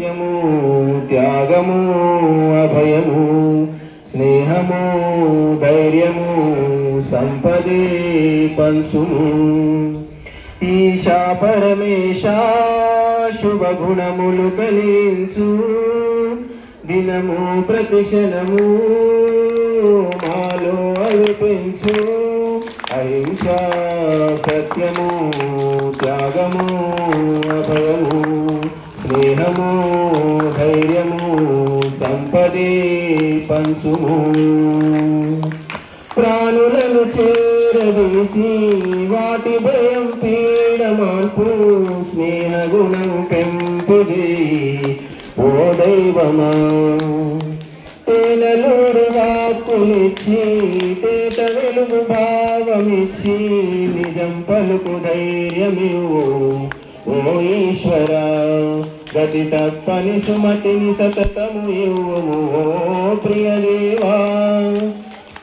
సత్యము త్యాగము అభయము స్నేహము ధైర్యము సంపదే పంచుము ఈశా పరమేశ శుభ గుణములు కలించు దినము ప్రతిక్షణము మాలో అవి పెంచు అహింస సత్యము త్యాగము అభయము స్నేహము ధైర్యము సంపదే పంచుము ప్రాణులను చేరదీసి వాటి భయం పీడమాన్పు స్నేహ గుణం పెంపు చేయి ఓ దైవమా తేనెలూరు వాక్కునిచ్చి తేట వెలుగు భావమిచ్చి నిజం పలుకు ధైర్యమివ్వు ఓ ఈశ్వర గతి తప్పని సుమతిని సతతము ఇవ్వుము ఓ ప్రియదేవా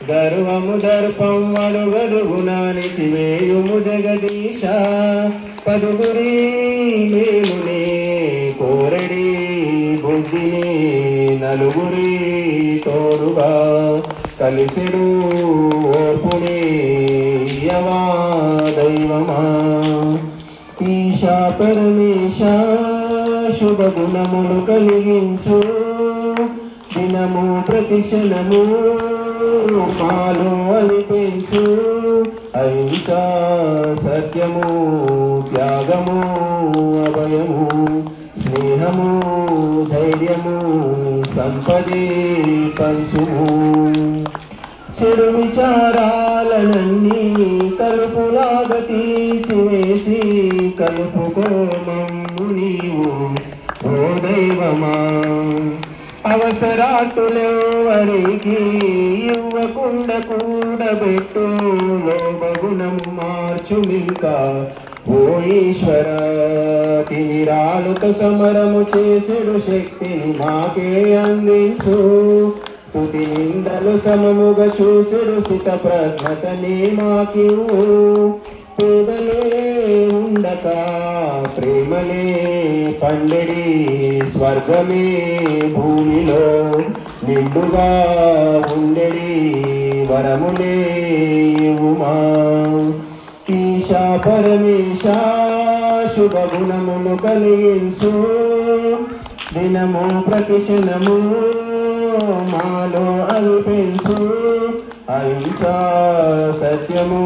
గర్వము దర్పం అడుగడుగున నిచివేయుము జగదీశ పదుగురి మేలునే కోరడి బుద్ధిని నలుగురి తోడుగా కలిసెడు ఓర్పునే యవా దైవమా ఈశా పరమేశ శుభ గుణములు కలిగించు దినము ప్రతిక్షణము మాలో అవి పెంచు అహింస సత్యము త్యాగము అభయము స్నేహము ధైర్యము సంపదే పంచుము చెడు విచారాలనన్నీ కలుపులాగా తీసివేసి కలుపుకోమమ్ము నీవు ఓ దైవమా అవసరాటులెవరికి ఇవ్వకుండా కూడబెట్టు లోభగుణము మార్చుమింకా ఓ ఈశ్వర తిమిరాలుతో సమరము చేసెడు శక్తిని మాకే అందించు స్తుతి నిందలు సమముగా చూసెడు స్థిత ప్రజ్ఞతని మాకివ్వు పేదలే ఉండక ప్రేమలే పండెడి స్వర్గమే భూమిలో నిండుగా ఉండెడి వరములే ఇవ్వుమా ఈశా పరమేశ శుభ గుణములు కలిగించు దినము ప్రతిక్షణము మాలో అవి పెంచు అహింస సత్యము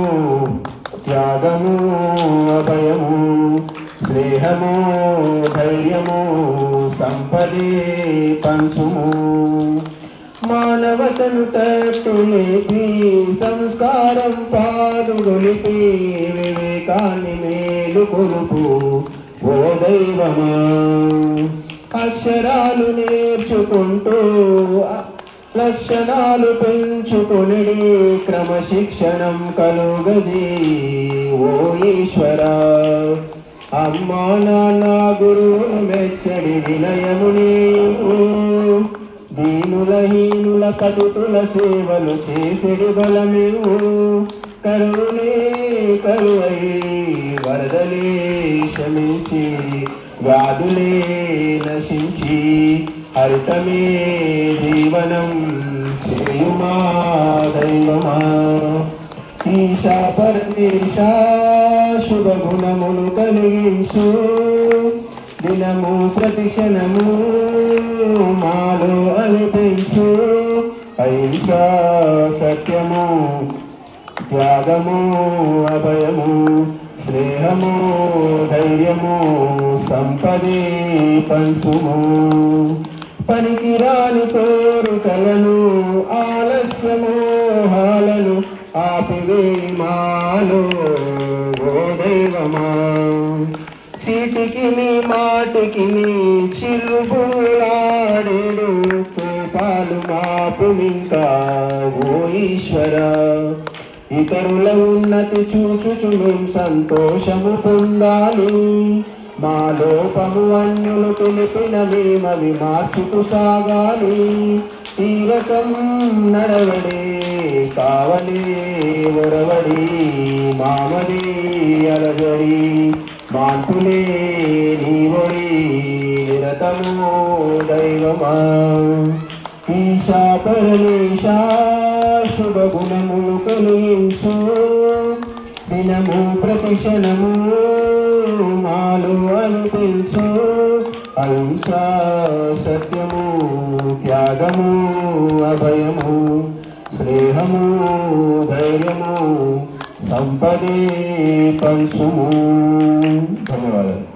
త్యాగము అభయము స్నేహము ధైర్యము సంపదే పంచుము మానవతను తట్టులేపి సంస్కారం పాడుగొలిపి వివేకాన్ని మేలు కొలుపు ఓ దైవమా అక్షరాలు నేర్చుకుంటూ లక్షణాలు పెంచుకొనిడి క్రమశిక్షణం కలుగది ఓ ఈశ్వర అమ్మా నాన్న గురువులు మెచ్చడి వినయముని దీనుల హీనుల పతితుల సేవలు చేసెడి బలమివు కరుణే కరువై వరదలే శమించి వ్యాధులే నశించి హరితమే జీవనం చేయుమా దైవమా ఈశా పరమేశ శుభ గుణములు కలిగించు దినము ప్రతిక్షణము మాలో అవి పెంచు అహింస సత్యము త్యాగము అభయము స్నేహము ధైర్యము సంపదే పంచుము పనికిరాని కోరికలను ఆలస్యమోహాలను ఆపివేయి మాలో ఓ దైవమా చీటికి నీ మాటికి నీ చిరుబులాడేడు కోపాలు మాపునింకా ఓ ఈశ్వర ఇతరుల ఉన్నతి చూచుచు మేం సంతోషము పొందాలి మా లోపము అన్యులు తెలిపిన మేమవి మార్చుకు సాగాలి ఈ రకం నడవడే కావలే ఒరవడి మామది అలజడి మాన్పులే నీవొడి నిరతము దైవమా ఈశా పరమేశా శుభగుణములు కలిగించు దినము ప్రతిక్షణము మాలో అనిపించు అహింసా సత్యము త్యాగము అభయము స్నేహము ధైర్యము సంపదే పంచుము. ధన్యవాదాలు.